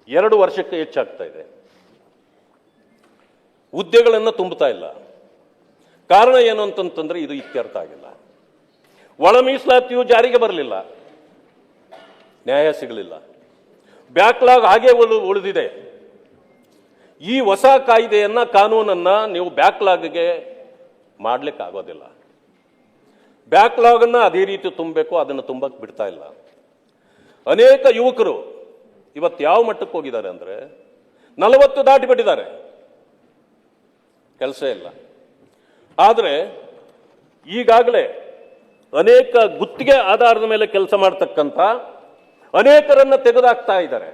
2 ವರ್ಷಕ್ಕೆ ಹೆಚ್ಚಾಗ್ತಾ ಇದೆ. ಹುದ್ದೆಗಳನ್ನು ತುಂಬುತ್ತಾ ಇಲ್ಲ. ಕಾರಣ ಏನು ಅಂತಂತಂದ್ರೆ ಇದು ಇತ್ಯರ್ಥ ಆಗಿಲ್ಲ. ಒಳ ಮೀಸಲಾತಿಯು ಜಾರಿಗೆ ಬರಲಿಲ್ಲ, ನ್ಯಾಯ ಸಿಗಲಿಲ್ಲ, ಬ್ಯಾಕ್ಲಾಗ್ ಹಾಗೆ ಉಳಿದಿದೆ. ಈ ಹೊಸ ಕಾಯ್ದೆಯನ್ನ ಕಾನೂನನ್ನ ನೀವು ಬ್ಯಾಕ್ಲಾಗ್ಗೆ ಮಾಡ್ಲಿಕ್ಕೆ ಆಗೋದಿಲ್ಲ. ಬ್ಯಾಕ್ಲಾಗ್ ಅನ್ನ ಅದೇ ರೀತಿ ತುಂಬಬೇಕು, ಅದನ್ನು ತುಂಬಕ್ಕೆ ಬಿಡ್ತಾ ಇಲ್ಲ. ಅನೇಕ ಯುವಕರು ಇವತ್ತು ಯಾವ ಮಟ್ಟಕ್ಕೆ ಹೋಗಿದ್ದಾರೆ ಅಂದ್ರೆ 40 ದಾಟಿ ಬಿಟ್ಟಿದ್ದಾರೆ, ಕೆಲಸ ಇಲ್ಲ. ಆದರೆ ಈಗಾಗಲೇ ಅನೇಕ ಗುತ್ತಿಗೆ ಆಧಾರದ ಮೇಲೆ ಕೆಲಸ ಮಾಡ್ತಕ್ಕಂಥ ಅನೇಕರನ್ನ ತೆಗೆದುಹಾಕ್ತಾ ಇದ್ದಾರೆ.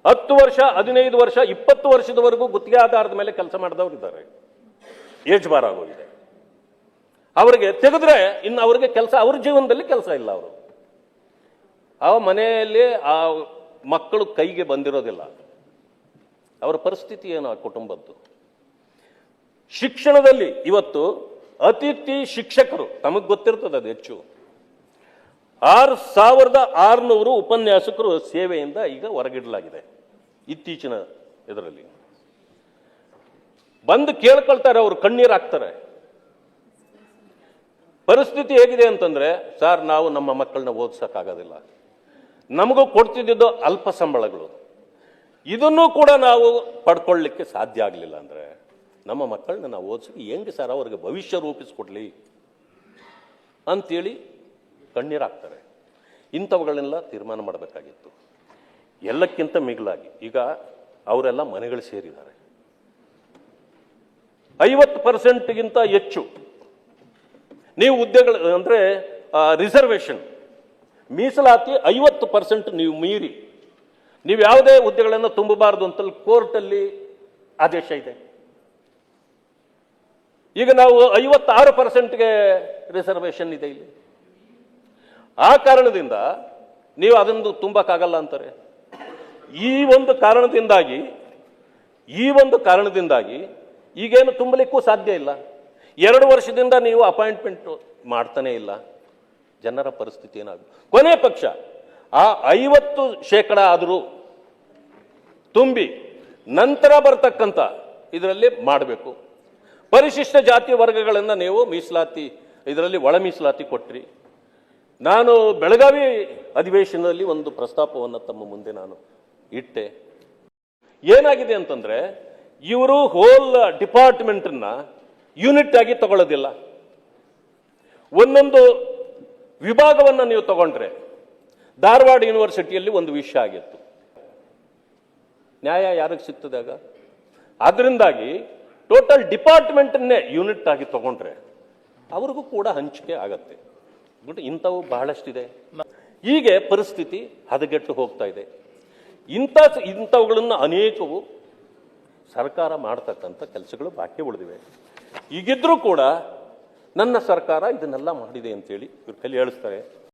10 ವರ್ಷ, 15 ವರ್ಷ, 20 ವರ್ಷದವರೆಗೂ ಗುತ್ತಿಗೆ ಆಧಾರದ ಮೇಲೆ ಕೆಲಸ ಮಾಡಿದವರು ಇದ್ದಾರೆ. ಏಜ್ ಬಾರ್ ಆಗೋಗಿದೆ. ಅವರಿಗೆ ತೆಗೆದ್ರೆ ಇನ್ನು ಅವರಿಗೆ ಕೆಲಸ, ಅವ್ರ ಜೀವನದಲ್ಲಿ ಕೆಲಸ ಇಲ್ಲ. ಅವರು ಆ ಮನೆಯಲ್ಲಿ ಆ ಮಕ್ಕಳು ಕೈಗೆ ಬಂದಿರೋದಿಲ್ಲ. ಅವರ ಪರಿಸ್ಥಿತಿ ಏನು ಆ ಕುಟುಂಬದ್ದು? ಶಿಕ್ಷಣದಲ್ಲಿ ಇವತ್ತು ಅತಿಥಿ ಶಿಕ್ಷಕರು, ತಮಗೆ ಗೊತ್ತಿರ್ತದೆ ಅದು ಹೆಚ್ಚು, 6,600 ಉಪನ್ಯಾಸಕರು ಸೇವೆಯಿಂದ ಈಗ ಹೊರಗಿಡಲಾಗಿದೆ. ಇತ್ತೀಚಿನ ಇದರಲ್ಲಿ ಬಂದು ಕೇಳ್ಕೊಳ್ತಾರೆ, ಅವರು ಕಣ್ಣೀರು ಹಾಕ್ತಾರೆ. ಪರಿಸ್ಥಿತಿ ಹೇಗಿದೆ ಅಂತಂದ್ರೆ, ಸರ್ ನಾವು ನಮ್ಮ ಮಕ್ಕಳನ್ನ ಓದಿಸೋಕ್ಕಾಗೋದಿಲ್ಲ, ನಮಗೂ ಕೊಡ್ತಿದ್ದು ಅಲ್ಪ ಸಂಬಳಗಳು, ಇದನ್ನು ಕೂಡ ನಾವು ಪಡ್ಕೊಳ್ಳಿಕ್ಕೆ ಸಾಧ್ಯ ಆಗಲಿಲ್ಲ ಅಂದ್ರೆ ನಮ್ಮ ಮಕ್ಕಳನ್ನ ನಾವು ಓದಿಸಿ ಹೆಂಗೆ ಸರ್ ಅವ್ರಿಗೆ ಭವಿಷ್ಯ ರೂಪಿಸ್ಕೊಡ್ಲಿ ಅಂತೇಳಿ ಕಣ್ಣೀರು ಹಾಕ್ತಾರೆ. ಇಂಥವುಗಳನ್ನೆಲ್ಲ ತೀರ್ಮಾನ ಮಾಡಬೇಕಾಗಿತ್ತು. ಎಲ್ಲಕ್ಕಿಂತ ಮಿಗಿಲಾಗಿ ಈಗ ಅವರೆಲ್ಲ ಮನೆಗಳು ಸೇರಿದ್ದಾರೆ. 50%ಗಿಂತ ಹೆಚ್ಚು ನೀವು ಹುದ್ದೆಗಳು ಅಂದರೆ ರಿಸರ್ವೇಷನ್ ಮೀಸಲಾತಿ 50% ನೀವು ಮೀರಿ ನೀವು ಯಾವುದೇ ಹುದ್ದೆಗಳನ್ನು ತುಂಬಬಾರದು ಅಂತ ಕೋರ್ಟಲ್ಲಿ ಆದೇಶ ಇದೆ. ಈಗ ನಾವು 56%ಗೆ ರಿಸರ್ವೇಷನ್ ಇದೆ ಇಲ್ಲಿ. ಆ ಕಾರಣದಿಂದ ನೀವು ಅದನ್ನು ತುಂಬಕ್ಕಾಗಲ್ಲ ಅಂತಾರೆ. ಈ ಒಂದು ಕಾರಣದಿಂದಾಗಿ ಈಗೇನು ತುಂಬಲಿಕ್ಕೂ ಸಾಧ್ಯ ಇಲ್ಲ. 2 ವರ್ಷದಿಂದ ನೀವು ಅಪಾಯಿಂಟ್ಮೆಂಟ್ ಮಾಡ್ತಾನೆ ಇಲ್ಲ. ಜನರ ಪರಿಸ್ಥಿತಿ ಏನಾಗುತ್ತೆ? ಕೊನೆ ಪಕ್ಷ ಆ 50% ಆದರೂ ತುಂಬಿ ನಂತರ ಬರ್ತಕ್ಕಂಥ ಇದರಲ್ಲಿ ಮಾಡಬೇಕು. ಪರಿಶಿಷ್ಟ ಜಾತಿ ವರ್ಗಗಳನ್ನು ನೀವು ಮೀಸಲಾತಿ ಇದರಲ್ಲಿ ಒಳ ಮೀಸಲಾತಿ ಕೊಟ್ರಿ. ನಾನು ಬೆಳಗಾವಿ ಅಧಿವೇಶನದಲ್ಲಿ ಒಂದು ಪ್ರಸ್ತಾಪವನ್ನು ತಮ್ಮ ಮುಂದೆ ನಾನು ಇಟ್ಟೆ. ಏನಾಗಿದೆ ಅಂತಂದ್ರೆ, ಇವರು ಹೋಲ್ ಡಿಪಾರ್ಟ್ಮೆಂಟನ್ನ ಯೂನಿಟ್ ಆಗಿ ತಗೊಳ್ಳೋದಿಲ್ಲ. ಒಂದೊಂದು ವಿಭಾಗವನ್ನು ನೀವು ತಗೊಂಡ್ರೆ, ಧಾರವಾಡ ಯೂನಿವರ್ಸಿಟಿಯಲ್ಲಿ ಒಂದು ವಿಷಯ ಆಗಿತ್ತು, ನ್ಯಾಯ ಯಾರಿಗೆ ಸಿಗ್ತದೆ ಆಗ? ಅದರಿಂದಾಗಿ ಟೋಟಲ್ ಡಿಪಾರ್ಟ್ಮೆಂಟನ್ನೇ ಯೂನಿಟ್ ಆಗಿ ತಗೊಂಡ್ರೆ ಅವ್ರಿಗೂ ಕೂಡ ಹಂಚಿಕೆ ಆಗತ್ತೆ. ಬಟ್ ಇಂಥವು ಬಹಳಷ್ಟಿದೆ. ಹೀಗೆ ಪರಿಸ್ಥಿತಿ ಹದಗೆಟ್ಟು ಹೋಗ್ತಾ ಇದೆ. ಇಂಥವುಗಳನ್ನು ಅನೇಕವು ಸರ್ಕಾರ ಮಾಡ್ತಕ್ಕಂಥ ಕೆಲಸಗಳು ಬಾಕಿ ಉಳಿದಿವೆ. ಈಗಿದ್ರೂ ಕೂಡ ನನ್ನ ಸರ್ಕಾರ ಇದನ್ನೆಲ್ಲ ಮಾಡಿದೆ ಅಂತೇಳಿ ಇವ್ರ ಕೈಲಿ ಹೇಳಿಸ್ತಾರೆ.